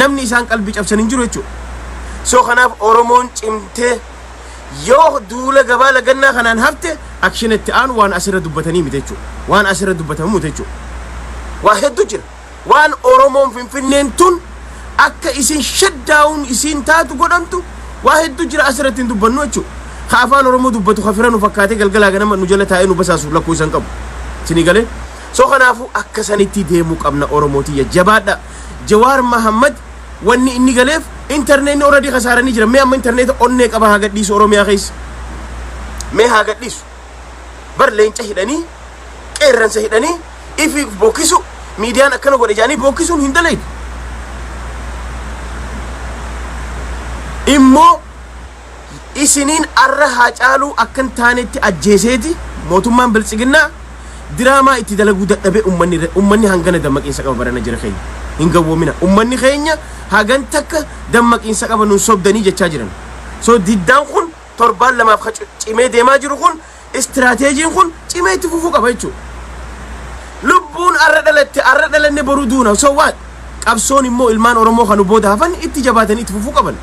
namni isaan qalbii cabsan hin jiru jechuudha. So kanaaf Oromoon cimtee yoo duula gabaa lagannaa kanaan hafte actionetti aan waan asirra dubbatanii miti jechuudha. Waan asirra dubbatamu miti jechuudha. Waa hedduu jira. Waan Oromoon Finfinneen tun akka isin shutdown isin taatu godhamtu waa hedduu jira asirratti hin dubbannu jechuudha. Afaan Oromoo dubbatu khafira nu fakkaatee galgalaa ganama nu jala taa'ee nu basaasu lakkoo isan qabu. Sini galee so kanaafu akka sanitti deemuu qabna Oromootiyya jabaadha. Jawaar Mahammad wanni inni galeef internet already khasaaranii jira. Mee amma internet onnee qaba haa gadhiisu Oromiyaa keessa. Mee haa gadhiisu. Bar leenca hidhanii qeerransa hidhanii ifi bokkisu miidiyaan akkana godhe jaanii bokkisuun hin daleedu. Immoo isiniin arra Haacaaluu akkan taanetti ajjeeseeti mootummaan biltsiginnaa diraamaa itti dalaguu dadhabe ummanni hangana dammaqiinsa qaba barana jira keenya hin gawwoomina ummanni keenya hagan takka dammaqiinsa qaba nun sobdanii jechaa jiran. So diddaan kun torbaan lamaaf cimee deemaa jiru kun istiraateejiin kun cimee itti fufuu qaba jechuudha. Lubbuun arra dhalanne boruu duuna. So what qabsoon immoo ilmaan Oromoo kanu booda hafan itti jabaatanii itti fufuu qaban.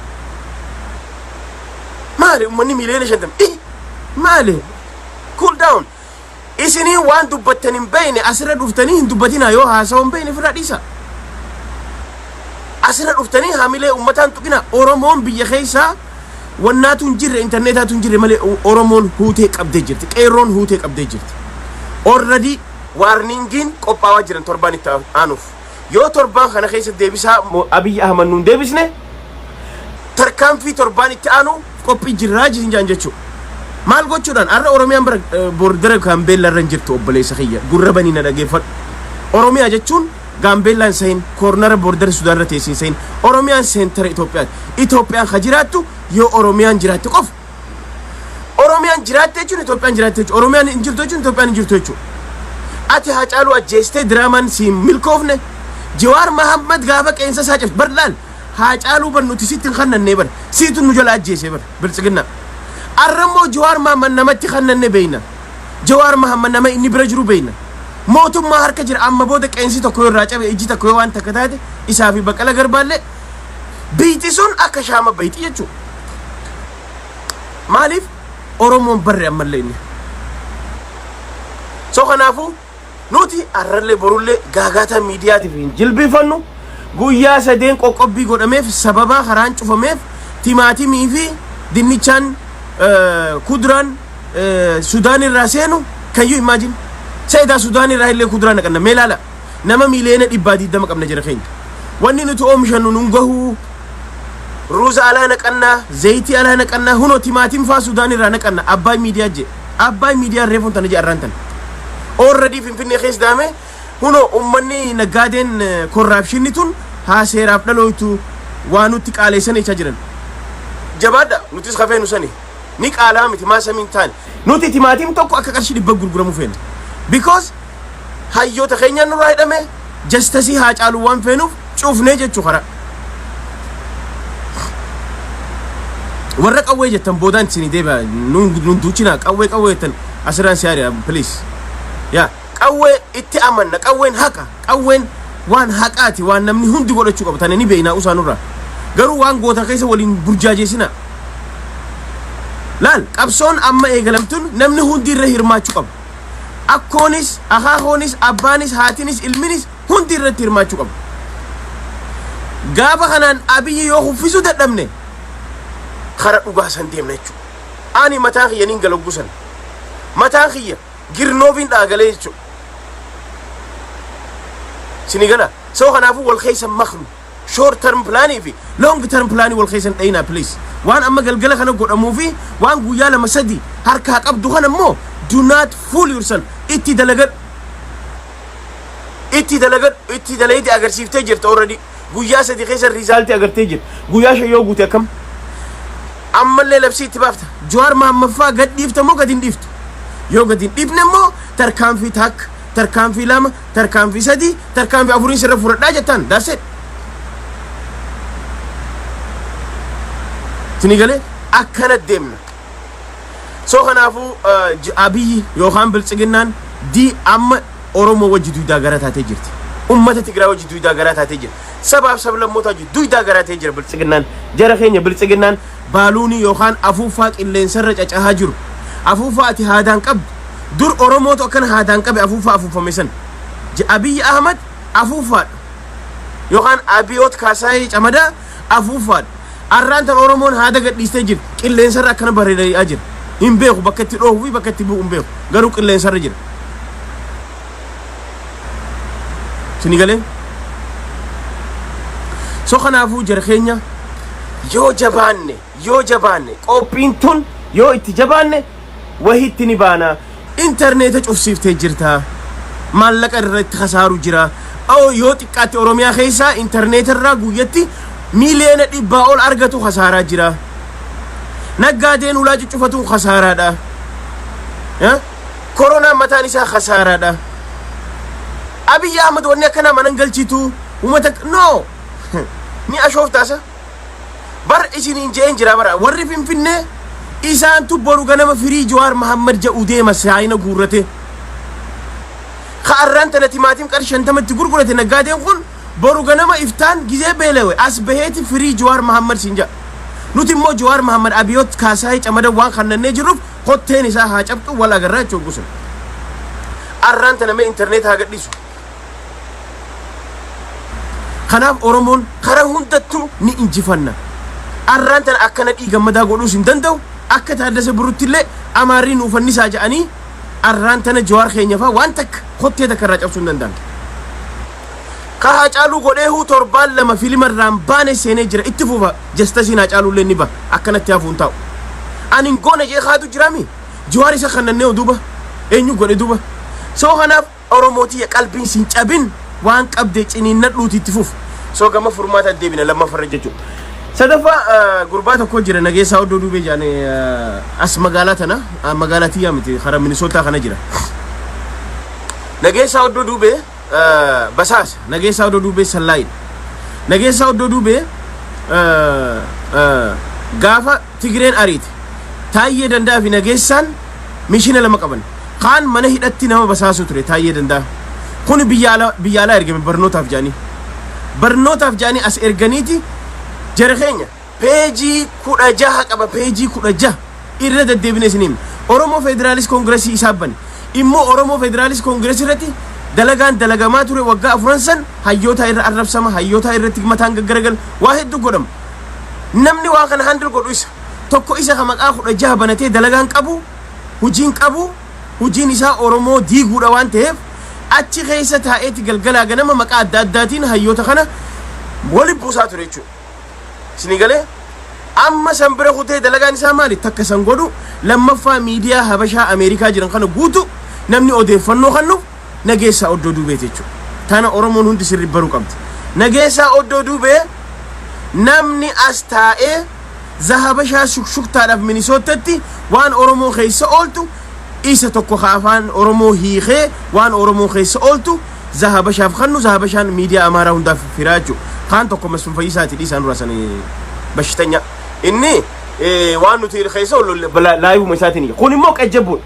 Maali ummanni miliyoona 50 maali cool down. Isini waan dubbattan hin beeyne asirra dhuftanii hin dubbatinaa yoo haasawan beeyne firraa dhiisa. Asirra dhuftanii haamilee ummataan tuqina. Oromoon biyya keessaa wannaatu hin jirre internetaatu hin jirre malee Oromoon huutee qabdee jirti. Qeerroon huutee qabdee jirti. Already warningiin qophaawaa jiran torbaan itti aanuuf. Yoo torbaan kana keessa deebisaa Abiy Ahmad nuun deebisne tarkaanfii torbaan itti aanu qophii jirraa jaan jechuudha. Maal gochuudhaan arra Oromiyaan bordera Gaambeellaa irra jirtu obboleessa kiyya gurra banii na dhageeffadhu. Oromiyaa jechuun Gaambeellaan sayin koornara bordera Sudaan irra teessin sayin Oromiyaan seentara Itoophiyaati. Itoophiyaan ka jiraattu yoo Oromiyaan jiraatte qofa. Oromiyaan jiraatte jechuun Itoophiyaan jiraatte jechuudha. Oromiyaan hin jirtu jechuun Itoophiyaan hin jirtu jechuudha. Ati Haacaaluu ajjeestee diraamaan siin milkoofne Jawaar Mahammad gaafa qeensa isaa cabse bar laal Haacaaluu bar nuti sitti hin kannannee bar siitu nu jala ajjeesee bar biltsiginnaa. Arramo Jawaar Mahammad namatti kannanne beeyna. Jawaar Mahammad nama inni bira jiru beeyna. Mootummaa harka jira amma booda qeensi tokko irraa cabe ijji tokko waan takka taate isaa fi Baqqala Garbaallee biiti sun akka shaama bayti jechuudha. Maaliif Oromoon barre ammallee inni. So kanaafu nuti arrallee borullee gaagaata miidiyaatiif hin jilbifannu guyyaa sadeen qoqqobbii godhameef sababa karaan cufameef timaatimii fi dinnichaan kudran Sudaan irraa seenu can you imagine sayda Sudaan irraa illee kudran naqanna meelala nama miliyoona 120 qabna jira keenya wanni nuti oomishannu nun gahu ruuza ala naqanna zayti ala naqanna huno timaatim faa Sudaan irraa naqanna Abbaay miidiyaa je Abbaay miidiyaa reefun tana je arrantan already Finfinnee keessa daame huno ummanni nagaadeen corruption tun haa seeraaf dhalootu waan nuti qaaleessan jecha jiran jabaadha nutis khafeenu sani ni qaala miti ma samin tan nuti timaatim tokko akka qarshi dhibba gurguramu feena because hayyoota keenya nurraa hidhame justice Haacaaluu waan feenuuf cuufnee jechuu kara warra qawwee jettan boodaan sini deeba nun duuchina qawwee jettan asirraan siyaariya please ya qawwee itti amanna qawween haqa qawween waan haqaati waan namni hundi godhachuu qabu tane ni beeyna usaanurraa garuu waan goota keessa waliin burjaajeesina laal qabsoon amma eegalamtun namni hundi irra hirmaachuu qabu akkoonis akaakoonis abbaanis haatinis ilminis hundi irratti hirmaachuu qabu gaafa kanaan Abiyyi yoo huffisu dadhabne kara dhugaa san deemna jechuudha ani mataan kiyya nin galoggusan mataan kiyya girnoofiin dhaagalee jechuudha sinigala soo kanaafuu wal keessa maknu short term planning fi long term planning wal khaysan dhayna please waan amma galgala kana godhamu fi waan guyyaa lama sadi harka qabdu kana mo do not fool yourself itti dalaydi agarsiiftee jirta already guyyaa sadi khaysan result agartee jirta guyyaa shayoo guute kam amma le labsi itti baafta Jawaar Mahammad fa gaddiifta mo gadin dhiiftu yoo gadin dhiifne mo tarkaan fi tak tarkaan fi lama tarkaan fi sadi tarkaan fi afurin sirra furadhaa jettan that's it sinigale akkana deemna soo kanaafu Abiyyi yookaan biltsiginnaan di amma Oromoo wajjidu daagara taatee jirti ummata Tigraay wajji duudaa garaa taatee jira sabaaf sablammoota wajji duudaa garaa taatee jira biltsiginnaan jara keenya biltsiginnaan baaluuni yookaan afuufaa qilleensarra cacahaa jiru afuufaa ati haadaan qabdu dur oromootu akkana haadaan qabe afuufaa afuufame san Abiy Ahmad afuufaadha yookaan Abiyoot Kaasaayii Camadaa afuufaadha arraantan oromoon haada gadhiistee jira qilleensarra akkana bareedaa jira hin beeku bakka itti dhoowwii bakka itti bu'u hin beeku garuu qilleensarra jira sinigalee so kanaafuu jara keenya yoo jabaanne qophiin tun yoo itti jabaanne wahitti ni baana interneeta cufsiiftee jirta maallaqa irratti khasaaru jira yoo xiqqaatti oromiyaa keessaa interneeta irraa guyyatti miliyoona 100 ol argatu khasaaraa jira naggaadeen ulaa cuccufatu khasaaraadha korona mataan isaa khasaaraadha Abiy Ahmad wanni akkana manan galchitu ummata no ni ashooftaasa bar isiniin jeen jira bara warri finfinnee isaan tu boru ganama firii Jawaar Mohammad jedhu deema saayina guurrate kharran tana timaatim qarshan tamatti gurgurate naggaadeen kun boru ganama iftaan gizee beelewe as baheeti firii Jawaar Mohammad sinja nuti immoo Jawaar Mohammad Abiyoot Kaasaayii Camadaa waan kannannee jirruuf hotteen isaa haa cabxu wal agarraa jechuun gusun arran tana mee internet haa gadhiisu kanaaf oromoon karaa hundattuu ni injifanna arran tana akkana dhiigammadaa godhuus hin danda'u akka Taaddasee Birruuttillee amaarrii nuufannisaa jedhanii arran tana Jawaar keenya faa waan takka hottee takka irraa cabsuu hin danda'an Haacaaluu godheehu torbaan lama fiilimarraan baane seenee jira itti fufa jastasiin Haacaaluullee ni ba akkanatti hafuun ta'u anin goone jee haatu jirami Jawaar isa kannannee duuba eenyu godhe duuba soo kanaaf oromootii qalbiin sin cabin waan qabde ciniinnadhuuti itti fufu soo gama furmaata deebina lammaffaa jechuudha sadafa gurbaa tokko jira nageessaa oddoo duubee jaane as magaalaa tana magaalaa tiyyaa miti karaa Minisootaa kana jira nageessaa oddoo duubee basaas nageessaa oddoo duubee sallaayid nageessaa oddoo duubee gaafa Tigreen ariite Taayyee Danda'a fi nageessaan mishina lama qaban kaan mana hidhatti nama basaasu ture Taayyee Danda'a kun biyyaalaa ergame barnootaaf jaanii as erganiiti jara keenya peejii 16 qaba peejii 16 irra deddeebine isiniin Oromoo Federaalist Kongiresii isaabban immoo Oromoo Federaalist Kongiresii irratti dalagaan dalagamaa ture waggaa afuran san hayyoota irra arrabsama hayyoota irratti mataan gaggaragal waa hedduu godhama namni waa kana handil godhu isa tokko isa maqaa 16 banatee dalagaan qabu hujiin isaa Oromoo diiguudha waan ta'eef achi keessa taa'eeti galgalaa ganama maqaa adda addaatiin hayyoota kana wali buusaa ture jechuudha sinigalee amma san bira kutee dalagaan isaa maali takka san godhu lammaffaa miidiyaa Habashaa Ameerikaa jiran kana guutu namni odeeffannoo kennuuf nageessaa oddoo duubee jechuudha tana Oromoon hundi sirri baruu qabdi nageessaa oddoo duubee namni as taa'ee zahabashaa shukshuktaadhaaf Minisootaatti waan Oromoo keessa ooltu isa tokko afaan Oromoo hiikee waan Oromoo keessa ooltu zahabashaaf kannu zahabashaan miidiyaa Amaaraa hundaaf firaaju kaan tokko Masfin Fayyisaati dhiisaan rasanii bashitanya inni waan nuti keessa laayivuma isaatiin kun immoo qajjabuun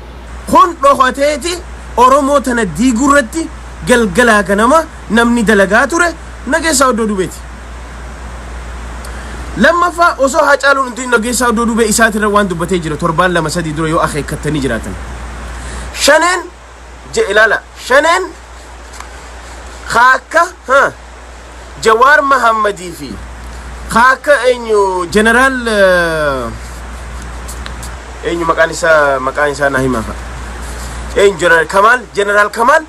kun dhokateeti Oromoo tana diigurratti galgalaa ganama namni dalagaa ture nageessaa oddoo duubeeti lammaffaa osoo Haacaaluun inti nageessaa oddoo duubee isaatirra waan dubbatee jira torbaan lama sadii dura yoo akeekkattanii jiraatan shaneen ilaala shaneen kaakka Jawaar Mohammadii fi kaakka eenyu jeneraal eenyu maqaan isaa naa himaa eenyu jeneraal Kamaal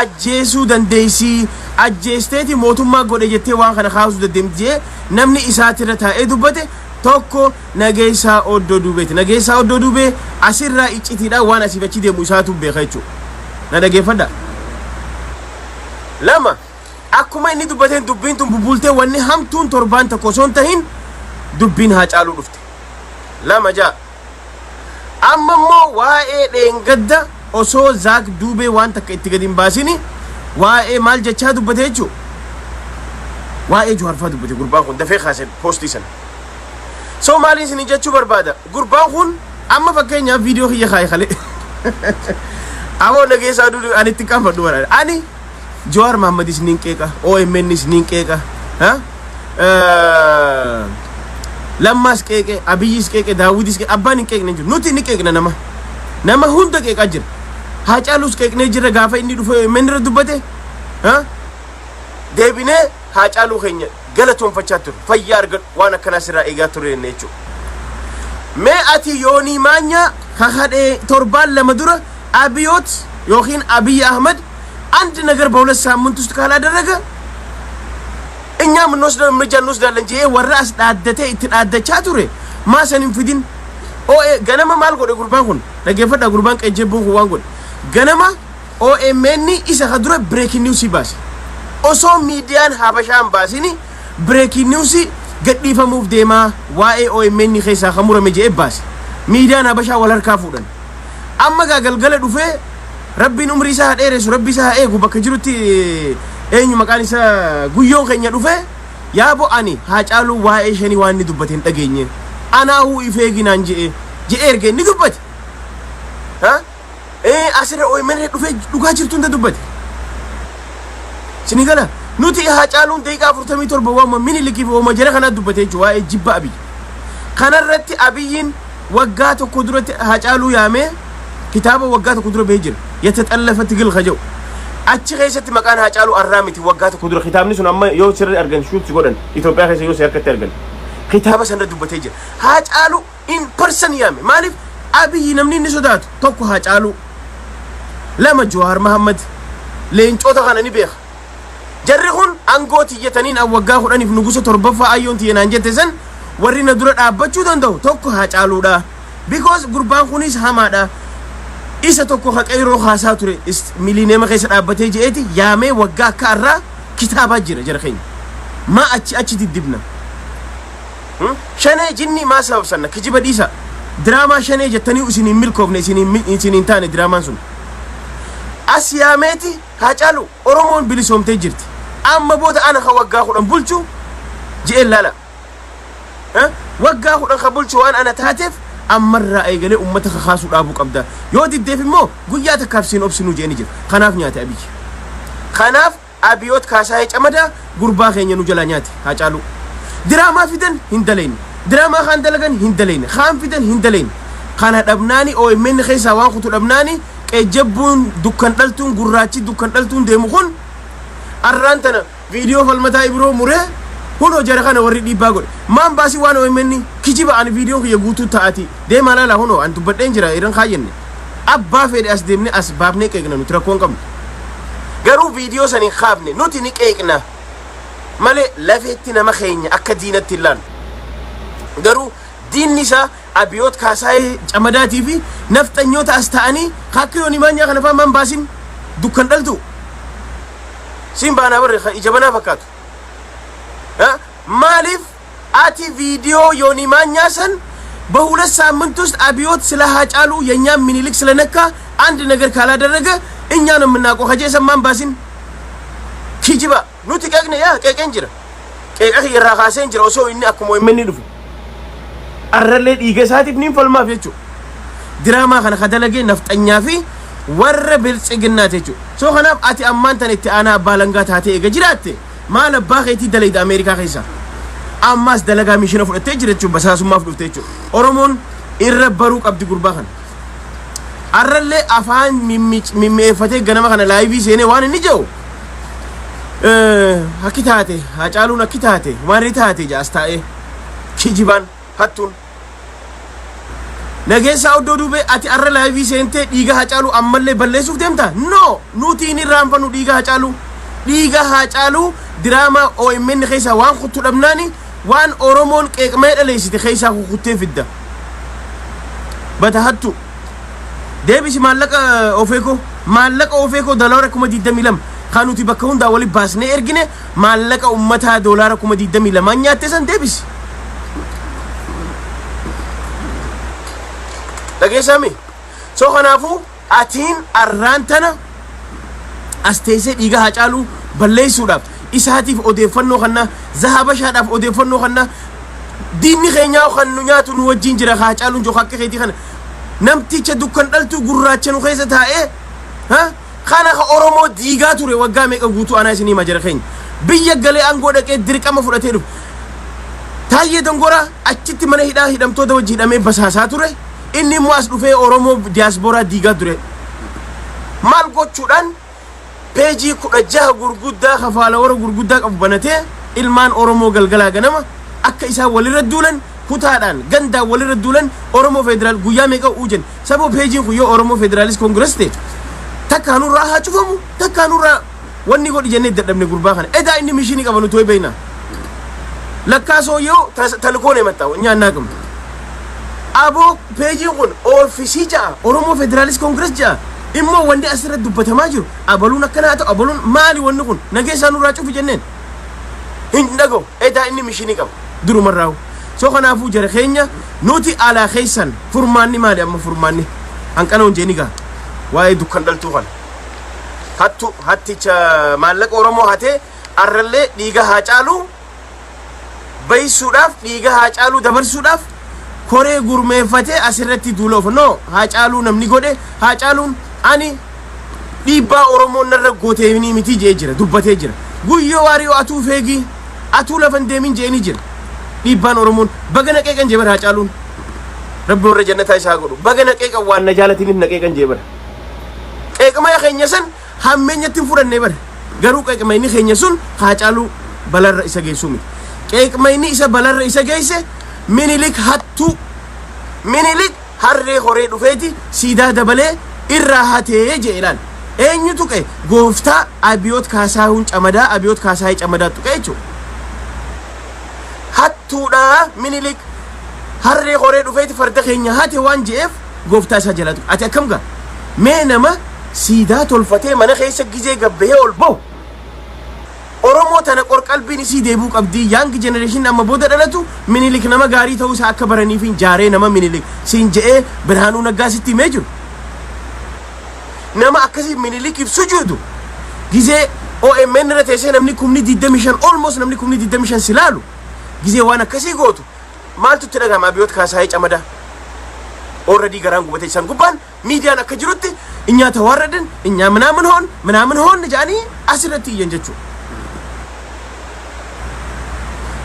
ajjeesuu dandeessii ajjeesteeti mootummaa godhe jettee waan kana kaasuu dandeemtee namni isaatirra taa'ee dubbate tokko nageessaa oddoo duubeeti nageessaa oddoo duubee asirraa iccitiidhaan waan asiif achi deemu isaatu beeka jechuudha na dhageeffadha lama akkuma inni dubbateen dubbiin tun bubultee wanni hamtuun torbaan tokko osoo hin tahin dubbiin Haacaaluu dhufte lama jaa amma immoo waa'ee dheengadda osoo zaak duubee waan takka itti gadi hin baasini waa'ee maal jechaa dubbate jechuudha waa'ee Jawaarfaa dubbate gurbaan kun dafee kaasee poostii sana soo maaliin isin jechuu barbaada gurbaan kun amma fakkeenyaaf viidiyoo kiyya kaa'e kale amoo nageessaa duuduu ani itti qaanfadhu bara ani Jawar Muhammad is ninkeka OMN is ninkeka ha Lammas keke Abiyis keke Daawudis keke abbaan keke ne jiru nuti ni keke nama hunda keke jira Haacaalus keke ne jira gaafa inni dhufe OMN irra dubbate ha deebine Haacaaluu keenya galatoonfachaa ture fayyaa argan waan akkana sirraa eegaa ture ne jechuudha mee ati yoonii maanya kakadhe torbaan lama dura Abiyot yookiin Abiy Ahmed አንድ ነገር በሁለት ሳምንት ውስጥ ካላደረገ እኛም እንወስዳለን እንጂ ወራስ ዳደተ ይትዳደቻ ቱሬ ማሰንም ፍዲን ገነማ ማልጎደ ጉርባን ሁን ለገፈዳ ጉርባን ቀጀቡ ሁዋን ጎድ ገነማ OMN ኢሳ ኸድሮ ብሬኪንግ ኒውስ ይባስ ኦሶ ሚዲያን ሀበሻን ባሲኒ ብሬኪንግ ኒውስ ገዲፈሙፍ ዴማ ዋኤ OMN ኸይሳ ኸሙረ መጀ ባስ ሚዲያን ሀበሻ ወለርካ ፉደን አመጋ ገልገለ ዱፌ Rabbiin umrii isaa dheeresu rabbi isaa eegu bakka jirutti eenyu maqaan isaa guyyoon keenya dhufe yaabo ani Haacaaluu waa'ee shanii waan ni dubbate hin dhageenye anaahu ifeeginaan je'e erge ni dubbate ha asirra OMN dhufe dhugaa jirtu hunda dubbate sinigala nuti Haacaaluun daqiiqaa 47 waama Minilikiif waama jara kana dubbate jechuudha waa'ee jibba Abiy kanarratti Abiyyiin waggaa tokko duratti Haacaaluu yaamee kitaaba waggaa tokko dura bee jira يتتألف تقل خجو أتشغيست مكان هاجالو الرامتي وقعت كدر ختام نسون أما يو سر أرجن شوت سجودن إثيوبيا خيس يو سيرك ترجن ختابة سند دبتيجر هاجالو إن person يامي مالف أبي نمني نسودات توكو هاجالو لما جوهر محمد لين شو تغنى نبيخ جرّهون أنقوتي يتنين أو وقعه أني في نقصة تربفا أيون تيان أنجتزن ورينا دولت أبتشو دندو توكو هاجالو دا because قربان خونيس همادا isa tokko haqeeroo haasaa ture milineema keessa dhaabbatee jeeti yaamee waggaa akka irraa kitaaba jira jara keenya ma achi diddibna shanee jinni ma sababsanna kijiba dhiisa diraamaa shanee jettanii isin hin milkoofne isin hin taane diraamaan sun as yaameeti Haacaaluu Oromoon bilisoomtee jirti amma booda ana ka waggaa 10 bulchu je'e lala waggaa 10 ka bulchu waan ana taateef amarra eegale ummata khaasu dhaabu qabda yoo diddeef immoo guyyaa takkaafsiin obsinu jeeni jira kanaaf nyaate Abiy kanaaf Abiyot kaasaa camada gurbaa keenya nu jala nyaate Haacaaluu diraamaa fidan hindaleen diraamaa khan dalagan hindaleen khan fidan hindaleen kana dhabnaani OMN keessa waan kutu dhabnaani qejabbuun dukkan dhaltuun gurraachi dukkan dhaltuun deemu kun arraantana viidiyoo falmataa ibroo muree huno jara kana warri dhibaa godhe maan baasi waan OMN kijiba an viidiyoo kiya guutuu taati deemaa laala huno an dubbadheen jira iran kaayenne abbaa fedhe as deemne as baafnee qeeqna nuti rakkoon qabnu garuu viidiyoo sanii kaafne nuti ni qeeqna malee lafeetti nama keenya akka diinatti ilaalu garuu diinni isaa Abiyot kaasaayee camadaatii fi nafxanyoota as ta'anii kakkiyoon imaanyaa kana faa maan baasin dukkan dhaltu siin baanaa barre ijabanaa fakkaatu مالف آتي فيديو يوني ما نياسن بهولة سامنتوس أبيوت سلا هاجالو ينيام منيلك سلا نكا عند نجر كلا درجة إنيانا مناكو خجي سمان باسين كيجبا نوتي كأغني يا كأنجرا كأخي الرخاسين جرا وسو إني أكو مؤمنين دفو الرليد إيجاساتي بنين فالما فيتشو دراما خنا خدلجي نفط أنيافي ور بالسجنات تيجو سو خنا آتي أمان تنتي أنا بالانغات هاتي إيجاجراتي ما لباخيتي دليد أمريكا خيسا أماس دلقا ميشنا فلتة جرتشو بساسو ما فلتة أورمون إرباروك أبدي قرباخن أرلي أفان ميمي فتة جنما خنا لايفي سيني وان نيجو هكيتاتي هاجالونا كيتاتي ماريتاتي جاستاي كيجيبان هاتون نجيسا أودو بي أتي أرل لايفي سينتي ديجا هاجالو أمالي بلسوف ديمتا نو نوتي إني رامفانو ديجا هاجالو ديجا هاجالو دراما OMN خيسا وان خطو لبناني وان أورومون كيكمير أليسي خيسا خطو فيدا بتهاتو ديبس مالك أوفيكو دولاركم دي دميلم خانو تبكون داولي باسني إرجني مالك أمتها دولاركم دي دميلم أنيا تسان ديبس لكن سامي سو خنافو أتين أرانتنا أستيسي ديجا هاجالو بلي سوداب إسهاتيف أوديفنو خنا ذهب شادف أوديفنو خنا ديني خينياو خنو نياتو نوجين جرا هاجالو جو خاكي خيتي خنا نمتي تشدو كندلتو غراتشنو خيستا ها kana ka oromoo diigaa ture waggaa meeqa guutuu ana isinii majara keenya biyya galee aangoo dhaqee dirqama fudhatee dhufe Taayyee Dongora achitti mana hidhaa hidhamtoota wajji hidhamee basaasaa ture inni immoo as dhufee oromoo diasporaa diigaa ture maal gochuudhaan peejii 16 gurguddaa kafaala gurguddaa qabu banatee ilmaan oromoo galgalaa ganama akka isaa walirra duulan kutaadhaan gandaa walirra duulan oromoo federaal guyyaa meeqa uujan saboo peejiin kun yoo oromoo federaalist congress ta'e takkaanurraa haa cufamu takkaanurraa wanni godhi jennee dadhabne gurbaa kana edaa inni mishinii qabanu tooy beeyna lakkaasoo yoo talkoon himatta nyaannaa qabna aboo peejiin kun oofisii ja'a oromoo federaalist congress ja'a immoo wanni asirra dubbatamaa jiru abaluun akkanaa ta'u abaluun maali wanni kun nageessaanurraa cufi jenneen hin dhaga'u edaa inni mishinii qaba durumarraahu so kanaafuu jara keenya nuti alaa keessan furmaanni maali amma furmaanni hanqana hunjeeni gaa waa'ee dukkan dhaltuu kana hatticha maallaqa oromoo hatee arrallee dhiiga haa caaluu baysuudhaaf dhiiga haa caaluu dabarsuudhaaf koree gurmeeffatee asirratti duuloof no haa caaluu namni godhe haa caaluun ani dhiibbaa oromoon narra gooteeni miti jee jira dubbatee jira guyyoo waariyoo atuu feegii atuu lafan deemin jeeni jira dhiibbaan oromoon bagana qeeqan jeebara haa caaluun rabbi warra jannataa isaa godhu bagana qeeqan waan na jaalatiniif na qeeqan jeebara qeeqama keenya san hammeenyatti hin fudhanne bara garuu qeeqamayni keenya sun haa caaluu balarra isa geessuu miti qeeqamayni isa balarra isa geesse minilik hattuu minilik harree horee dhufeeti siidaa dabalee irraa hatee jee ilaal eenyu tuqe gooftaa abiyoot kaasaahun camadaa abiyoot kaasaahee camadaa tuqe jechuudha hattuudha minilik harree horee dhufeeti farda keenya hate waan je'eef gooftaa isaa jalaa tuqe ati akkam gaa mee nama siidaa tolfatee mana keessa gizee gabbahee ol bahu oromoo tana qorqalbiin isii deebuu qabdi young generation amma booda dhalatu minilik nama gaarii ta'uu isaa akka baraniif jaaree nama minilik siin je'ee birhaanuu naggaa sitti himee jiru nama akkasii minilikiif sujuudu gizee OMN irra teessee namni 25 almost namni 25 silaalu gizee waan akkasii gootu maaltu itti dhagahama abiyoot kaasaahee camadaa already garaan gubatee isaan gubbaan miidiyaan akka jirutti inyaa tawarradan inyaa ምናምን ሆን jaanii asirratti iyyan jechuudha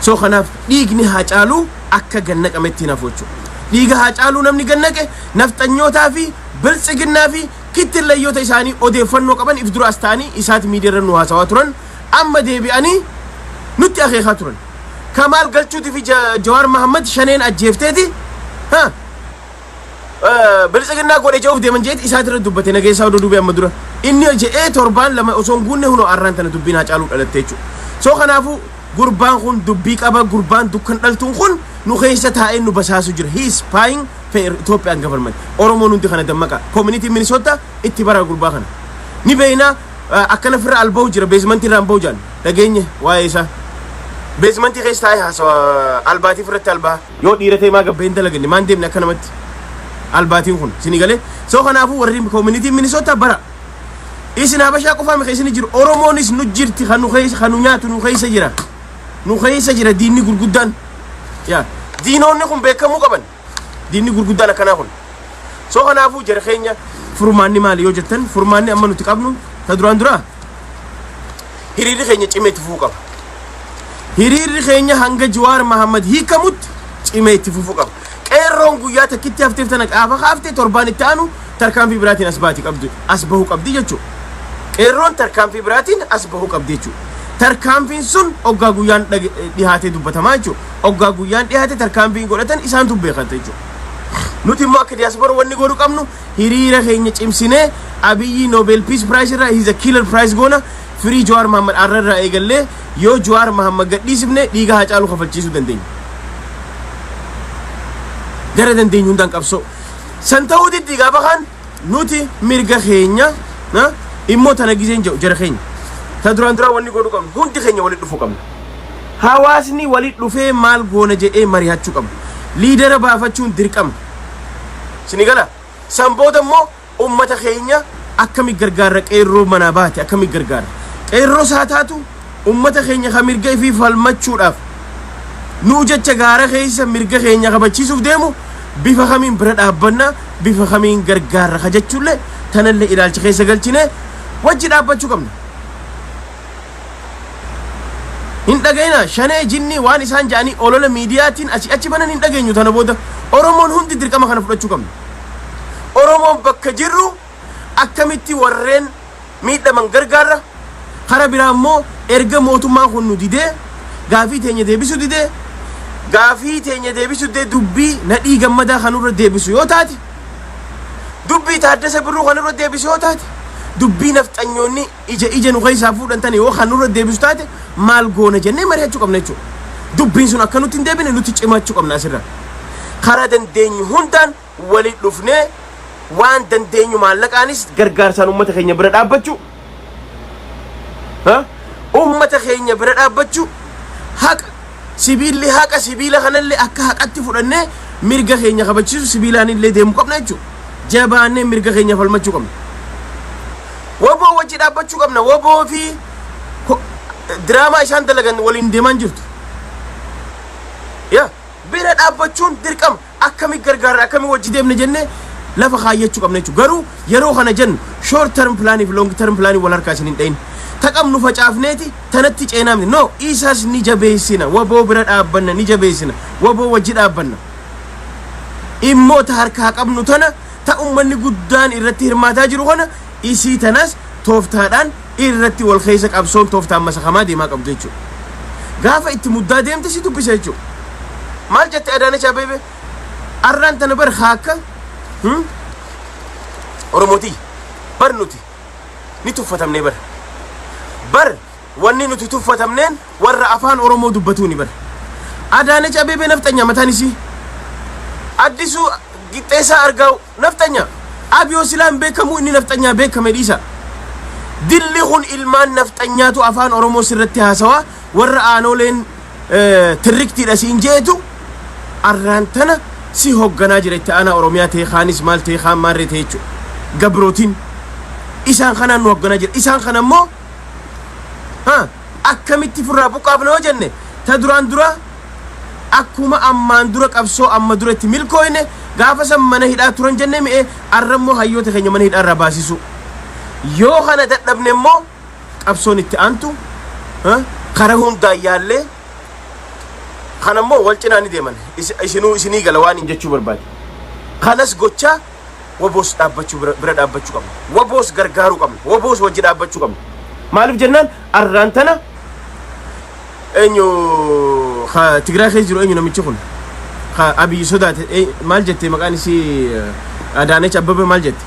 so kanaaf dhiigni haa caaluu akka gannaqametti nafu jechuudha dhiiga haa caaluu namni gannaqe nafxanyootaa fi biltsiginnaa fi kittillayyoota isaanii odeeffannoo qaban if dura as ta'anii isaati miidiyaarra nu haasawaa turan amma deebi'anii nutti akeekaa turan kamaal galchuutii fi jawaar mahammad shaneen ajjeefteeti biltsiginnaa godhe je'uuf deeman jeeti isaati irra dubbate nageessaa odoo dubbee amma dura inni je'ee torbaan lama osoo hin guunne hunoo arraan tana dubbiin haa caaluu dhalatte jechuudha so kanaafuu gurbaan kun dubbii qaba gurbaan dukkan dhaltuun kun nu keessa taa'ee nu basaasu jira he is spying for Ethiopian government oromoo nuti kana dammaqa community Minnesota itti bara gurbaa kana ni beeyna akkana firra albahu jira basement irraan bahu jaan dhageenye waa'ee isaa basement keessa taa'ee haasawa albaatii firratti albaa yoo dhiiratee maa gabbeen dalaganne maan deemne akkanamatti albaatiin kun sini galee so kanaafuu warri community Minnesota bara isin habashaa qofaa mi keessa jiru oromoonis nu jirti kanu nyaatu nu keessa jira diinni gurguddaan yaa diinoonni kun beekamuu qaban diinni gurguddaan akkanaa kun so kanaafuu jara keenya furmaanni maali yoo jettan furmaanni amma nuti qabnu ta duraan dura hiriirri keenya cimee itti fufuu qaba hiriirri keenya hanga Jawaar Mahammad hiikamutti cimee itti fufuu qaba qeerroon guyyaa takkitti hafteef tana qaafa hafte torbaan itti aanu tarkaanfii biraatiin as bahuu qabdi jechuudha qeerroon tarkaanfii biraatiin as bahuu qabdi jechuudha tarkaanfiin sun oggaa guyyaan dhihaatee dubbatamaa jechuudha oggaa guyyaan dhihaate tarkaanfiin godhatan isaantu beekata jechuudha nuti immoo akka diaspora wanni godhu qabnu hiriira keenya cimsinee abiyyi Nobel Peace Prize irraa he's a killer prize goona firii Jawaar Mahammad arrarraa eegallee yoo Jawaar Mahammad gadhiisifne dhiiga haa caaluu kafalchiisuu dandeenya gara dandeenyu hundaan qabsoo san ta'uu diddi gaafa kan nuti mirga keenya immoo tana gizeen jedhu jara keenya ta duraan wanni godhu qabnu hundi keenya walitti dhufuu qabna hawaasni walitti dhufee maal goona jedhee mari'achuu qabna liidera baafachuun dirqama sini gala san booda immoo ummata keenya akkami gargaarra qeerroo manaa baate akkami gargaarra qeerroo saataatu ummata keenya ka mirga fi falmachuudhaaf nu jecha gaara keessa mirga keenya qabachiisuuf deemu bifa kamiin bira dhaabbanna bifa kamiin gargaarra ka jechuullee tanallee ilaalcha keessa galchine wajji dhaabbachuu qabna. Hin dhagayna shanee jinni waan isaan ja'anii olola miidiyaatiin achi banan hin dhageenyu tana booda Oromoon hundi dirqama kana fudhachuu qabna. Oromoon bakka jirru akkamitti warreen miidhaman gargaarra kara biraa immoo erga mootummaan kun nu didee gaafii teenya deebisuu didee gaafii teenya deebisuu didee dubbii nadhii gammadaa kanurra deebisu yoo taate dubbii Taaddasa Birruu kanurra deebisu yoo taate dubbii nafxanyoonni ija nu keessaa fuudhan tane yoo kanurra deebisu taate maal goona jennee mari'achuu qabna jechuudha. Dubbiin sun akka nutti hin deebine nuti cimachuu qabna asirra. Karaa dandeenyu hundaan waliin dhufnee waan dandeenyu maallaqaanis gargaarsaan uummata keenya bira dhaabbachuu. Uummata keenya bira dhaabbachuu haqa sibiila kanallee akka haqatti fudhannee mirga keenya kabachiisu sibiilaanillee deemuu qabna jechuudha. Jabaannee mirga keenya falmachuu qabna. Waboo wajji dhaabbachuu qabna. Waboo fi diraamaa isaan dalagan waliin deeman jirtu. Bira dhaabbachuun dirqama akkami gargaarra akkami wajji deemne jennee lafa kaayyachuu qabna jechuudha. Garuu yeroo kana jennu short term planning fi long term planning wal harkaa isin hin dhayin. Taqamnu facaafneeti tanatti ceenaamne no isas ni jabeessina waboo bira dhaabbanna ni jabeessina waboo wajji dhaabbanna. Immoo ta harkaa qabnu tana ta ummanni guddaan irratti hirmaataa jiru kana isii tanas tooftaadhaan irratti wal keessa qabsoon tooftaan masakamaa deemaa qabdu jechuudha. Gaafa itti muddaa deemte si dubbisa jechuudha. Maal jette Adaanech Abeebee arraan tana bar haaka Oromooti bar nuti ni tuffatamnee bar wanni nuti tuffatamneen warra afaan Oromoo dubbatuuni bar. Adaanech Abeebee nafxanya mataan isii Addisuu Qixxeessaa Argaa'u nafxanya Abiyoo Silaan beekamu inni nafxanyaa beekame dhiisa. Dilli kun ilmaan nafxanyaatu afaan Oromoo sirratti haasawaa warra aanoleen tirriktiidha siin jeetu arraan tana si hoogganaa jira itti aanaa Oromiyaa ta'e kaanis maal ta'e kaan maarree ta'e jechuudha. Gabrootiin isaan kanaan nu hoogganaa jira. Isaan kana immoo akkamitti furraa buqqaafna yoo jenne ta duraan dura akkuma ammaan dura qabsoo amma duratti milkooyne gaafa san mana hidhaa turan jenne mi'e arrammoo hayyoota keenya mana hidhaa irraa baasisu. Yoo kana dadhabne immoo qabsoon itti aantu kara hundaan yaallee kana immoo wal cinaa ni deeman isinii gala waan hin jechuu barbaade. Kanas gochaa waboos dhaabbachuu bira dhaabbachuu qabna. Waboos gargaaruu qabna. Waboos wajji dhaabbachuu qabna. Maaliif jennaan arraan tana eenyu Tigraay keessa jiru eenyu namichi kun Abiyyi sodaate maal jette maqaan isii Adaanech Abeebee maal jette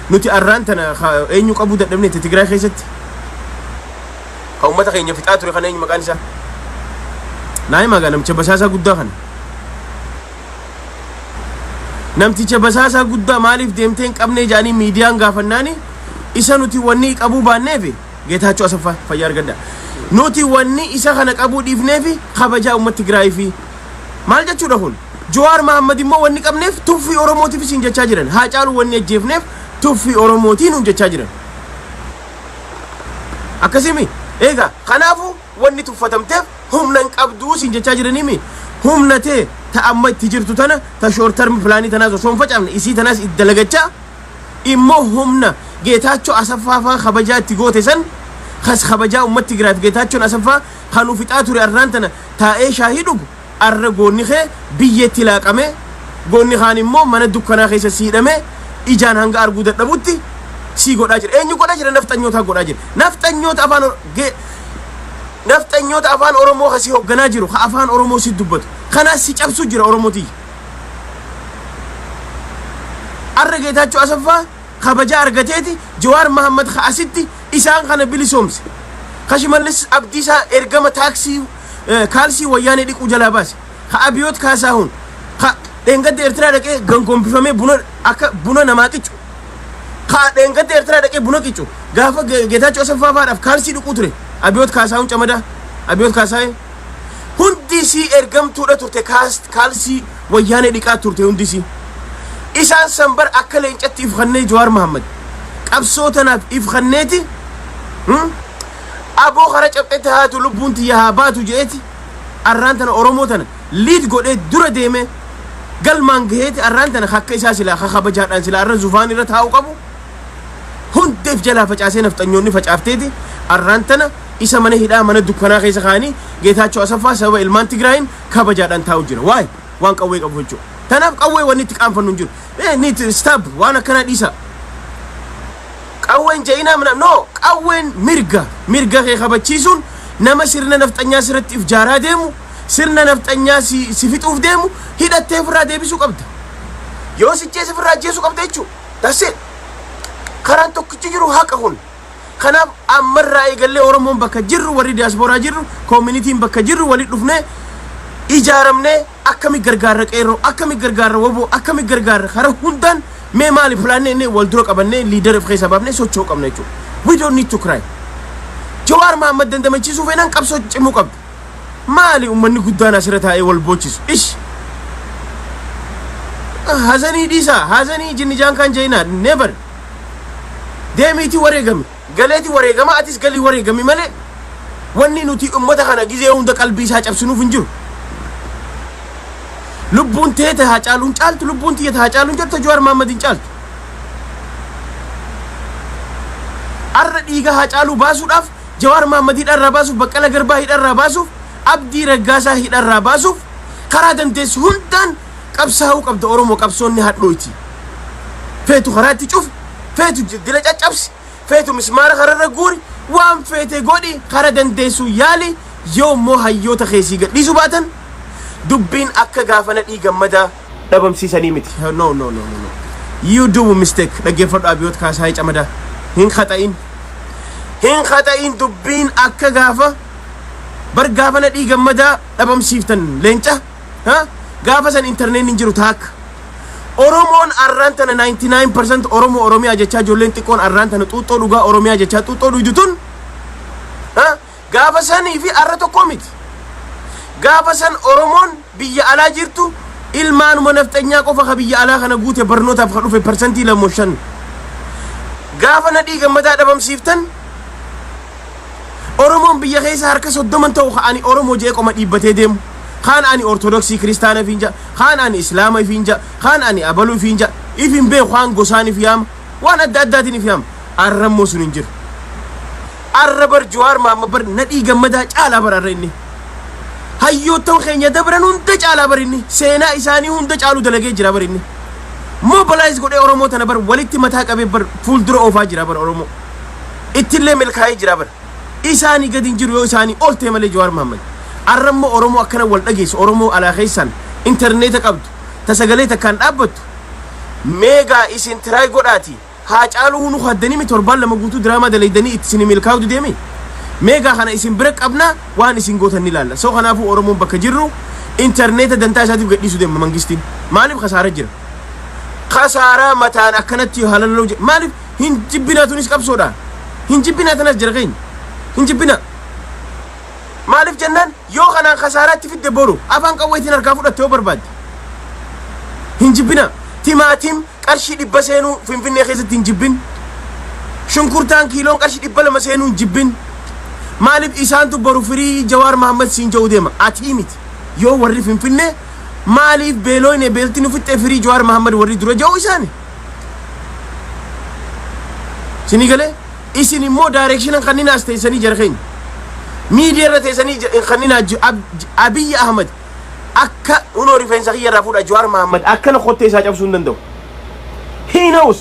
nuti arraan tana eenyu qabuu dadhabne Tigraay keessatti ka uummata keenya fixaa ture kana eenyu maqaan isaa naayii magaa namicha basaasaa guddaa kana namticha basaasaa guddaa maaliif deemtee hin qabne jaanii miidiyaan gaafannaani isa nuti wanni qabuu baanneef Geetaachoo Asaffaa fayyaa argadda nuti wanni isa kana qabuu dhiifneef kabajaa uummata Tigraay fi maal jechuudha kun Jawaar Mohaammed immoo wanni qabneef tuffii Oromootiif isin jechaa jiran Haacaaluu wanni ajjeefneef tuffii Oromootiin hun jechaa jiran akkasimi eega kanaafu wanni tuffatamteef humna hin qabduu isin jechaa jiranimi humna tee ta amma itti jirtu tana ta short term plaanii tanaas osoo hin facaafne isii tanaas itti dalagachaa immoo humna Geetaachoo Asaffaa faa kabajaa itti goote san kas kabajaa uummata Tigraay fi Geetaachoon Asaffaa kan ufixaa ture arraan tana taa'ee shaahii dhugu arra goonni kee biyyeetti laaqame goonni kaan immoo mana dukkanaa keessa siidhame ijaan hanga arguu dadhabutti sii godhaa jira. Eenyu godhaa jira? Nafxanyoota godhaa jira. Nafxanyoota afaan Oromoo kasii hoogganaa jiru ka afaan Oromoo si dubbatu kanaas si cabsuu jira Oromootii. Arra Geetaachoo Asaffaa kabajaa argateeti Jawaar Mohaammed ka asitti isaan kana bilisoomse ka Shimallis Abdiisaa ergama taaksii kaalsii wayyaanee dhiquu jalaa baase ka Abiyoot Kaasaahun ka dheengadda Eertiraa dhaqee gangombifamee buna namaa qicu ka dheengadda Eertiraa dhaqee buna qicu gaafa Geetaachoo Asaffaa faadhaaf kaalsii dhiquu ture Abiyoot Kaasaahun camadaa Abiyoot Kaasaahun hundisii ergamtuudha turte kaalsii wayyaanee dhiqaa turte hundisii. Isaan sanbar akka leencatti ifannee Jawaar Mohaammed qabsoo tanaaf ifanneeti aboo kara cabxetti haatu lubbuun tiyya haa baatu jeeti arraan tana Oromoo tana liid godhee dura deeme galmaan gaheeti arraan tana akka isaa silaa kabajaadhaan silaa arra zufaan irra taa'u qabu hundeef jalaa facaasee nafxanyoonni facaaftee arraantana isa mana hidhaa mana dukkanaa keessa kaanii Geetaachoo Asaffaa sababa ilmaan Tigraayin kabajaadhaan taa'u jira waay waan qawwee qabu jechuudha tanaaf qawwee wanni itti qaanfannu hin jiru niit stab waan akkana dhiisa qawween jeenaa mana no qawween mirga kee kabachiisuun nama sirna nafxanyaa sirratti ifjaaraa deemu sirna nafxanyaa si fixuuf deemu hidhattee ofirraa deebisuu qabda yoo sichees ofirraa ajjeesuu qabda jechuudha that's it karaan tokkichi jiru haqa kun kanaaf ammarraa eegallee Oromoon bakka jirru warri diasporaa jirru community'n bakka jirru wali dhufnee ijaaramnee akkami gargaarra qeerroo akkami gargaarra woboo akkami gargaarra kara hundaan mee maali plaannee wal dura qabannee leader of keessa baafnee socho'uu qabna jechuudha we don't need to cry Jawaar Mohammed dandamachiisuu feenaan qabsoo cimuu qabdu maali ummanni guddaan asirra taa'ee wal boochisu ish hazanii dhiisa hazanii jinnijaan kan jeenaa never deemiiti wareegami galeeti wareegama atis galii wareegami malee wanni nuti ummata kana gizee hunda qalbii isaa cabsinuuf hin jiru lubbuun teete haa caaluun caaltu lubbuun tiyyata haa caaluun jirta Jawaar Mohammed hin caaltu arra dhiiga haa caaluu baasuudhaaf Jawaar Mohammed hidharraa baasuuf Baqqala Garbaa hidharraa baasuuf Abdii Raggaasaa hidharraa baasuuf karaa dandeessu hundaan qabsaa'uu qabda Oromoo qabsoonni hadhooyti feetu karaatti cuf feetu dila caccabsi feetu mismaara kararra guuri waan feete godhi karaa dandeessu yaali yoommoo hayyoota keessii gadhiisu baatan dubbiin akka gaafana dhiigammadaa dhabamsiisanii miti no you do mistake dhaggeeffadhu Abiyoot Kaasaa Camadaa hin khata'in dubbiin akka gaafa bar gaafana dhiigammadaa dhabamsiiftan leenca gaafa san interneetiin jiru taakka Oromoon arraantana 99% Oromoo Oromiyaa jechaa ijoolleen xiqqoon arraantana xuuxxoo dhugaa Oromiyaa jechaa xuuxxoo dhuydu gaafa sanii fi arra tokko miti gaafa san Oromoon biyya alaa jirtu ilmaanuma nafxanyaa qofa ka biyya alaa kana guute barnootaaf ka dhufe persentii 2.5 gaafa na dhiigammadaa dhabamsiiftan Oromoon biyya keessa harka 30 ta'u ka'anii Oromoo jee qoma dhiibbatee deemu kaan ani ortodoksii kiristaana fiinja kaan ani islaama fiinja kaan ani abaluu fiinja ifin bee kaan gosaani fiyaama waan adda addaatiin fiyaama arrammoo sun hin jiru arra bar Jawaar Mohammed bar na dhiigammadaa caalaa bar arra inni hayyoottan keenya dabran hunda caalaa bar inni seenaa isaanii hunda caaluu dalagee jira bar inni mobilize godhee Oromoo tana bar walitti mataa qabee bar fuuldura oofaa jira bar Oromoo ittillee milkaa'ee jira bar isaanii gadi hin jiru yoo isaanii oltee malee Jawaar Mohammed arrammoo Oromoo akkana wal dhageessu Oromoo alaa keessan interneeta qabdu tasagalee takkaan dhaabbattu meegaa isin tiraay godhaati haa caaluu hunu haddanii mi torbaan lama guutuu diraamaa dalaydanii itti isin milkaa'utu deemi meegaa kana isin bira qabna waan isin gootan ni laalla soo kanaafuu Oromoon bakka jirru interneeta dantaa isaatiif gadhiisu deema mangistiin maaliif khasaaraa jira khasaaraa mataan akkanatti halaloo maaliif hin jibbinaatunis qabsoodha hin jibbinaatanas jira keenya hin jibbina maaliif jennaan yoo kanaan khasaaraatti fidde boru afaan qawweetiin harkaa fudhatte yoo barbaadde hin jibbina timaatiin qarshii 100 seenuu Finfinnee keessatti hin jibbin shunkurtaan kiiloon qarshii 200 seenuu hin jibbin maaliif isaantu boru firii Jawaar Mohammed siin jedhu deema ati miti yoo warri Finfinnee maaliif beelooyne beeltiin ufitte firii Jawaar Mohammed warri dura jedhu isaani sini galee isin immoo direction kanninaas teessanii jara keenya media irra teessanii kannina Abiy Ahmed akka unoo rifeensa kiyyarraa fuudha Jawaar Mohammed akkana qottee isaa cabsuu hin danda'u he knows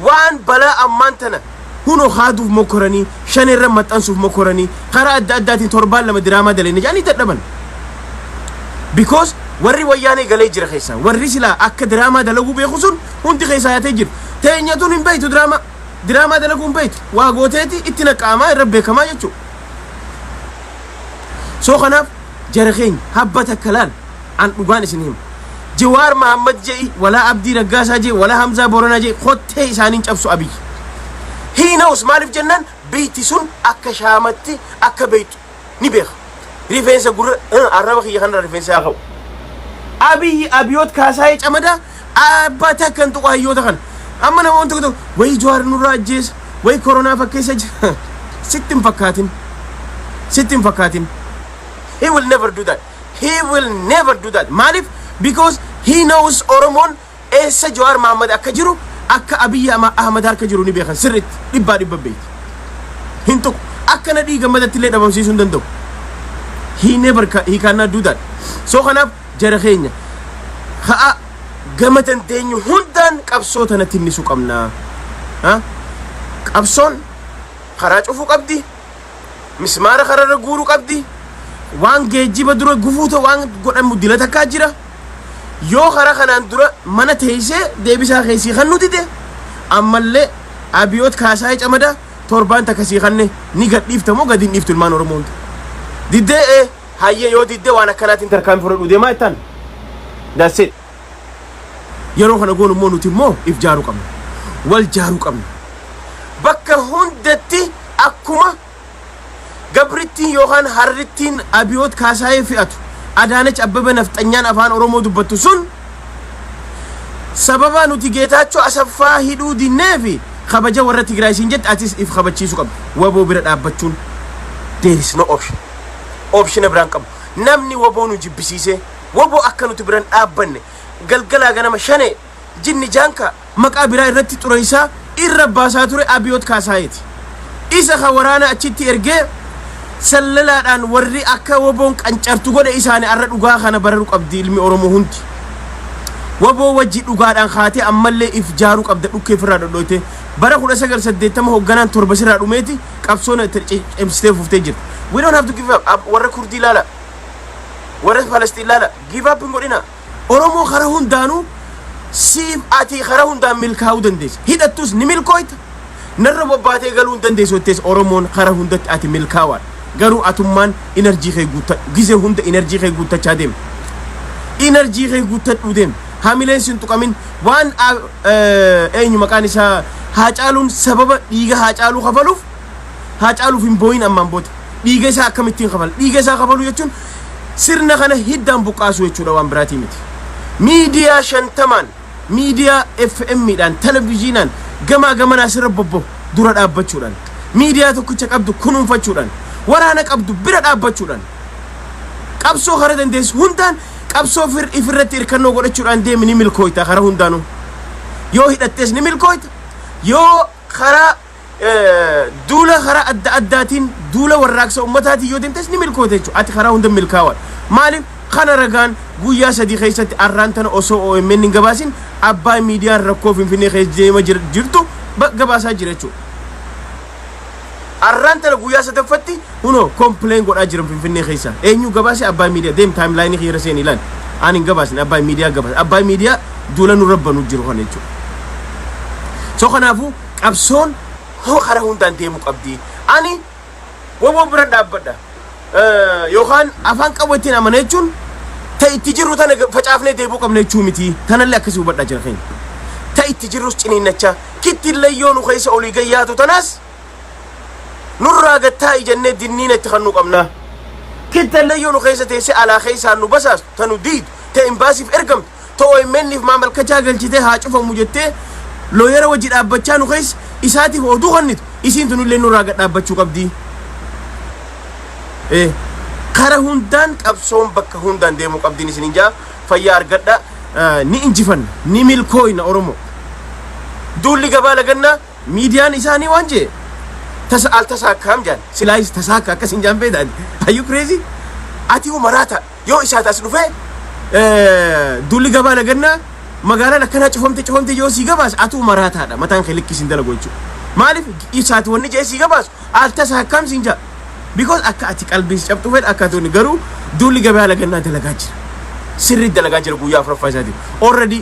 waan balaa ammaan tana huno haaduuf mokoranii shanirra maxxansuuf mokoranii karaa adda addaatiin torbaan lama diraamaa dalayne jaanii dadhaban because warri wayyaanee galee jira keessa warri silaa akka diraamaa dalaguu beeku sun hundi keessa yaatee jiru teenyatuun hin beeytu diraamaa dalaguu hin beeytu waa gooteeti itti naqaamaa irra beekamaa jechuudha soo kanaaf jara keenya habbata kalaan an dhugaan isin hima Jawaar Mohammed jee wala Abdii Raggaasaa jee wala Hamzaa Booranaa jee qottee isaaniin cabsu Abiy he knows maaliif jennaan beeyti sun akka shaamatti akka beeytu ni beeka rifeensa gurra arraba kiyya kanarra rifeensa haa qabu Abiyoot Kaasaa Camadaa abbata kan tuqaa hayyoota kana amma namoonni tokko wayi Jawaar nurraa ajjeesa wayi koronaa fakkeessa jira sitti hin fakkaatin he will never do that Malif because he knows Oromon essa Jawaar Mohammed akka jiru akka Abiy Ahmad harka jiru ni beekan sirriitti dhibbaa dhibba beeki hin tuqu akkana dhiiga madatti illee dhabamsiisuu hin danda'u he never he cannot do that so kanaaf jara keenya haa gama dandeenyu hundaan qabsoo tanatti innisu qabnaa qabsoon karaa cufuu qabdi mismaara kararra guuruu qabdi waan geejjiba dura gufuuta waan godhamu dilata akka jira yoo karaa kanaan dura mana teessee deebisaa keessii kan nuti de ammallee Abiyoot Kaasaayee Camadaa torbaan takkasii kanne ni gadhiiftamoo gadi hin dhiiftu ilmaan Oromoo diddee hayyee yoo diddee waan akkanaatiin tarkaanfii fudhadhu deemaa ittaan that's it yeroo kana goonu immoo nuti immoo if jaaruu qabna wal jaaruu qabna bakka hundatti akkuma gabrittiin yookaan harrittiin Abiyoot Kaasaayee fe'atu Adaanech Abbabee nafxanyaan afaan Oromoo dubbattu sun sababa nuti Geetaachoo Asaffaa hidhuu dinneefi kabaja warra Tigraay siin jette atis if kabachiisu qabdu waboo bira dhaabbachuun there is no option biraan qabu namni waboo nu jibbisiise waboo akka nuti biraan dhaabbanne galgalaa ganama shane jinni jaanka maqaa biraa irratti xureysaa irra baasaa ture Abiyoot Kaasaayeeti isa ka waraana achitti ergee sallalaadhaan warri akka waboon qancartu godhe isaanii arra dhugaa kana bararu qabdi ilmi Oromoo hundi waboo wajji dhugaadhaan kaatee ammallee if jaaruu qabda dhukkee firraa dhodhoote bara 1980 hogganaan torba sirraa dhumeeti qabsoon cimsitee fuftee jirti we don't have to give up warra Kurdii laala warra Palestiin laala give up hin godhina Oromoo karaa hundaanuu siif ati karaa hundaan milkaa'uu dandeessa hidhattus ni milkooyta narra bobbaatee galuu hin dandeessu jettees Oromoon karaa hundatti ati milkaawaa garuu atummaan enerjii kee guutta gizee hunda enerjii kee guuttachaa deem enerjii kee guuttadhuu deem hamileen sin tuqamin waan eenyu maqaan isaa Haacaaluun sababa dhiiga Haacaaluu kafaluuf Haacaaluuf hin booyin ammaan boote dhiiga isaa akkamittiin kafala dhiiga isaa kafalu jechuun sirna kana hiddaan buqqaasu jechuudha waan biraatii miti miidiyaa 50 miidiyaa FM-dhaan televiziyoonaan gamaa gamanaa sirra bobbo dura dhaabbachuudhaan miidiyaa tokkicha qabdu kunuunfachuudhaan waraana qabdu bira dhaabbachuudhaan qabsoo karaa dandeessu hundaan qabsoo ifirratti irkannoo godhachuudhaan deemi ni milkooyta karaa hundaanuu yoo hidhattees ni milkooyta yoo karaa duula karaa adda addaatiin duula warraaqsa ummataatiin yoo deemtes ni milkooyta jechuudha ati karaa hunda milkaawaa maaliif kana ragaan guyyaa sadii keessatti arraan tana osoo OMN hin gabaasin abbaa miidiyaan rakkoo Finfinnee keessa deema jirtu gabaasaa jira jechuudha arraan tana guyyaa sadaffatti huno complain godhaa jiran Finfinnee keessa eenyu gabaase abbaa miidiyaa deem timeline hira seen ilaan ani hin gabaasin abbaa miidiyaa gabaase abbaa miidiyaa duula nu rabbanu jiru kana jechuudha so kanaafu qabsoon karaa hundaan deemu qabdi ani waboo bira dhaabbadha yookaan afaan qabattiin amana jechuun ta itti jirru tana facaafnee deebuu qabna jechuu miti tanallee akkasii hubadhaa jira keenya ta itti jirrus ciniinnacha kittillee yoo nu keessa olii gayyaatu tanaas nurraa gattaa ijannee dinniina itti kannuu qabna kittillee yoo nu keessa teessee alaa keessaan nu basaastu tanu diidu ta imbaasiif ergamtu ta OMN'if maamalkachaa galchitee haa cufamu jettee looyera wajji dhaabbachaa nu keessa isaatiif oduu kannitu isiin tunullee nurraa gad dhaabbachuu qabdi kara hundaan qabsoon bakka hundaan deemu qabdiin isin jaa fayyaa argadha ni injifanna ni milkooyna Oromoo duulli gabaa lagannaa miidiyaan isaanii waan jee tasaakkaam jaan silaayis tasaakka akkasin jaan beedaan are you crazy ati umaraata yoo isaa taas dhufee duulli gabaa lagannaa magaalaan akkanaa cufamte yoo sii gabaas ati umaraataadha mataan kee likkisin dalagu jechuudha maaliif isaati wanni jee sii gabaas al tasaakkaam siin jaa because akka ati qalbiis cabtu fedha akka tuni garuu duulli gabaa lagannaa dalagaa jira sirri dalagaa jira guyyaa afuraffaa isaati already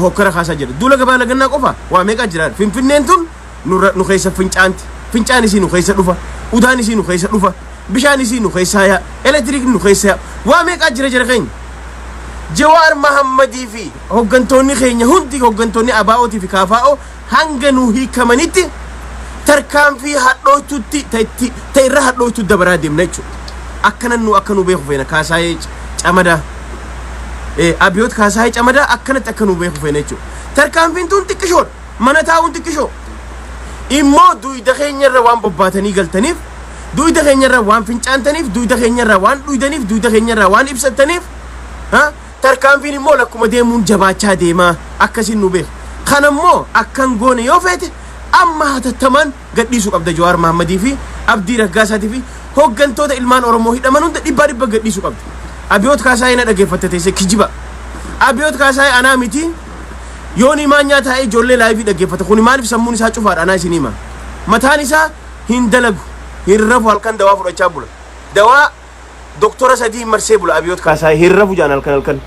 hokkara kaasaa jira duula gabaa lagannaa qofa waa meeqa jira Finfinneen tun nu keessa fincaan isii nu keessa dhufa udaan isii nu keessa dhufa bishaan isii nu keessa yaa elektiriik nu keessa waa meeqa jira keenya Jawaar Mahammadii fi hoggantoonni keenya hundi hoggantoonni ABO'tii fi KFO hanga nu hiikamanitti tarkaanfii hadhootutti ta irra hadhootu dabaraa deemna jechuudha akka nu beeku feena Kaasaayee Camadaa Abiyoot Kaasaayee Camadaa akkanatti akka nu beeku feena jechuudha tarkaanfiin tun xiqqishoodha mana taa'uun xiqqishoo immoo duyda keenyarra waan bobbaatanii galtaniif duyda keenyarra waan fincaantaniif duyda keenyarra waan dhuydaniif duyda keenyarra waan ibsataniif tarkaanfiin immoo lakkuma deemuun jabaachaa deemaa akkasiin nu beeku kanammoo akkan goone yoo feete amma hatattamaan gadhiisuu qabda Jawaar Mahammadii fi Abdii Raggaasatii fi hoggantoota ilmaan Oromoo hidhaman hunda dhibba gadhiisuu qabda. Abiyoot Kaasaayii na dhaggeeffatte teessee kijiba. Abiyoot Kaasaayii anaa miti yooni maanyaa taa'ee ijoollee laayivii dhaggeeffata kun maaliif sammuun isaa cufaadha anaa isin hima. Mataan isaa hin dalagu hin rafu halkan dawaa fudhachaa bula. Dawaa doktora sadii marsee bula Abiyoot Kaasaayii hin rafu jaan halkan.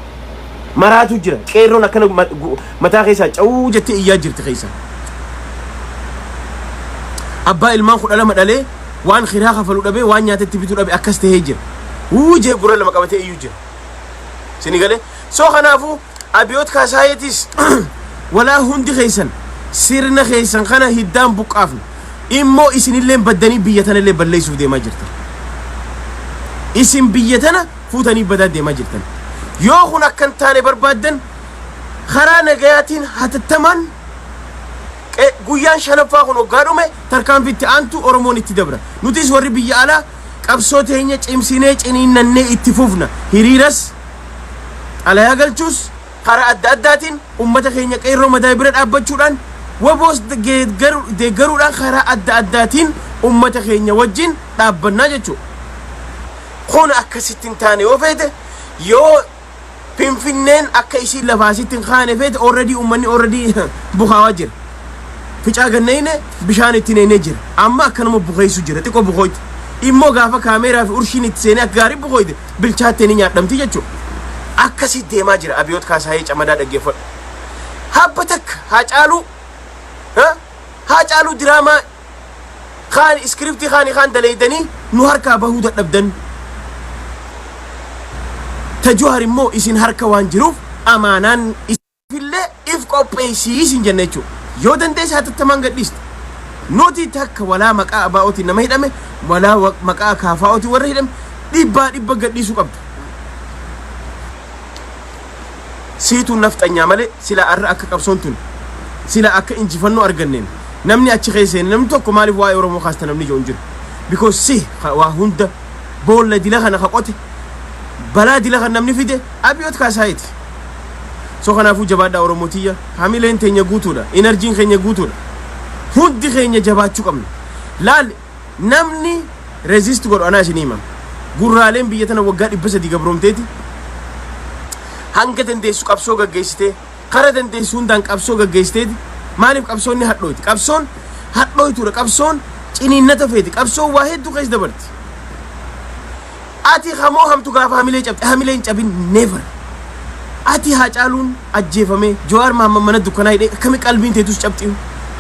Maraatu jira qeerroon akkana mataa keessaa cawuu jettee iyyaa jirti keessa. Abbaa ilmaan 12 dhalee waan khiraa kafalu dhabe waan nyaatatti bituu dhabe akkas ta'ee jira. Uujee gurra lama qabatee iyyuu jira. Sini galee soo kanaafu Abiyoot Kaasaayitis walaa hundi keessan sirna keessan kana hiddaan buqqaafna immoo isinillee baddanii biyya tanallee balleessuuf deemaa jirtan. Isin biyya tana fuutanii badaa deemaa jirtan. Yoo kun akkan taane barbaadan karaa nagayaatiin hatattamaan guyyaan shanaffaa kun hoggaadhume tarkaanfitti aantu Oromoon itti dabra. Nutis warri biyya alaa qabsoo teenya cimsinee ciniinnannee itti fufna. Hiriiras alayaa galchuus karaa adda addaatiin ummata keenya qeerroo madaa bira dhaabbachuudhaan waboos deeggaruudhaan karaa adda addaatiin ummata keenya wajjin dhaabbannaa jechuudha. Kun akkasittiin taane yoo feete yoo Finfinneen akka isiin lafaasittiin kaane feete already ummanni already bukaawaa jira. Ficaa ganneeyne bishaan itti neenee jira. Amma akkanuma bukeessu jira xiqqoo bukooyti. Immoo gaafa kaameeraa fi urshiin itti seenee akka gaarii bukooyte bilchaattee ni nyaadhamti jechuudha. Akkasii deemaa jira Abiyoot Kaasaayii camadaa dhaggeeffadhu. Habba takka Haacaaluu diraamaa kaan iskiriptii kaan daleeydanii nu harkaa bahuu dadhabdan. Tajuhar immoo isin harka waan jiruuf amaanaan isinillee if qopheessii isin jenna jechuudha. Yoo dandeesse hatattamaan gadhiista. Nuti takka walaa maqaa abaa'ootiin nama hidhame walaa maqaa kaafaa'ootiin warra hidhame dhibba gadhiisuu qabda. Siituu nafxanyaa malee sila arra akka qabsoon tun sila akka injifannoo arganneen namni achi keesseen namni tokko maaliif waa'ee Oromoo kaasta namni ijoo hin jiru. Because waa hunda boolla dila kana qote balaa dila kan namni fide Abiyoot Kaasaayiti. So kanaafuu jabaadhaa Oromootiyya hamileen teenya guutuudha enerjiin keenya guutuudha hundi keenya jabaachuu qabna. Laal namni resist godhu anaa isin hima gurraaleen biyya tana waggaa 300 gabroomteeti hanga dandeessu qabsoo gaggeessitee kara dandeessu hundaan qabsoo gaggeessiteeti. Maaliif qabsoonni hadhooyti? Qabsoon hadhooytuudha. Qabsoon ciniinnata feeti. Qabsoon waa hedduu keessa dabarti. Ati hamoo hamtu gaafa hamilee cabte hamileen cabin never. Ati Haacaaluun ajjeefame Jawaar Mahammad mana dukkanaa hidhee akkami qalbiin teetus cabxiu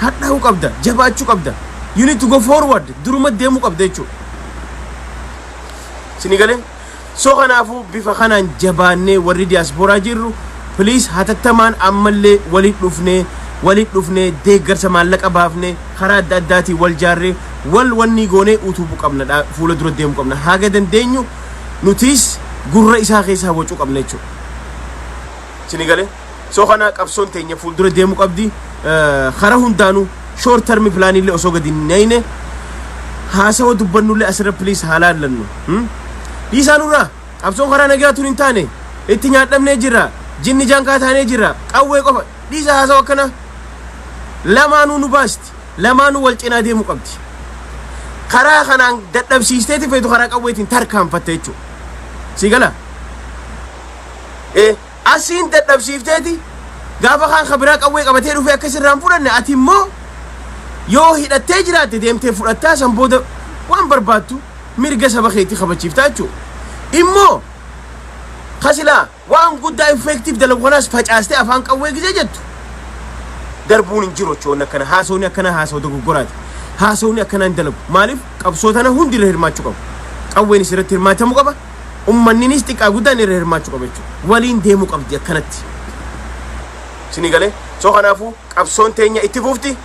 hadhaa'uu qabda jabaachuu qabda. You need to go forward duruma deemuu qabda jechuudha. Sini galee soo kanaafuu bifa kanaan jabaannee warri diiyaasporaa jirru please hatattamaan ammallee walitti dhufnee deeggarsa maallaqa baafnee karaa adda addaatiin wal jaarree wanni goonee utubuu qabna fuula dura deemuu qabna. Haga dandeenyu nutis gurra isaa keessaa wacuu qabna jechuudha. Sini galee soo kana qabsoon teenya fuuldura deemuu qabdi. Karaa hundaanuu short term plan illee osoo gadi neyne haasawa dubbannullee asirra please haalaallannu. Dhiisaanurraa qabsoon karaa nagaatuun hin taane itti nyaadhamnee jirra jinni jaankaa taanee jirra qawwee qofa dhiisa haasawa akkana lamaanuu nu baasti lamaanuu wal cinaa deemuu qabdi. Karaa kanaan dadhabsiisteeti feetu karaa qawweetiin tarkaanfatte jechuudha. Si gala asiin dadhabsiifteeti gaafa kaan kabiraa qawwee qabatee dhufee akkasirraan fudhanne ati immoo yoo hidhattee jiraatte deemtee fudhattaa san booda waan barbaattu mirga saba keetii kabachiiftaa jechuudha. Immoo kasilaa waan guddaa effective dalagu kanaas facaastee afaan qawwee gizee jettu darbuun hin jiru jechuudha. Akkana haasawni akkana haasawu dogoggoraati. Haasawni akkana hin dalagu. Maaliif qabsoo tana hundi irra hirmaachuu qabu. Qawweenis irratti hirmaatamuu qaba. Ummanninis xiqqaa guddaan irra hirmaachuu qaba jechuudha. Waliin deemuu qabdi akkanatti. Sini galee soo kanaafuu qabsoon teenya itti fufti.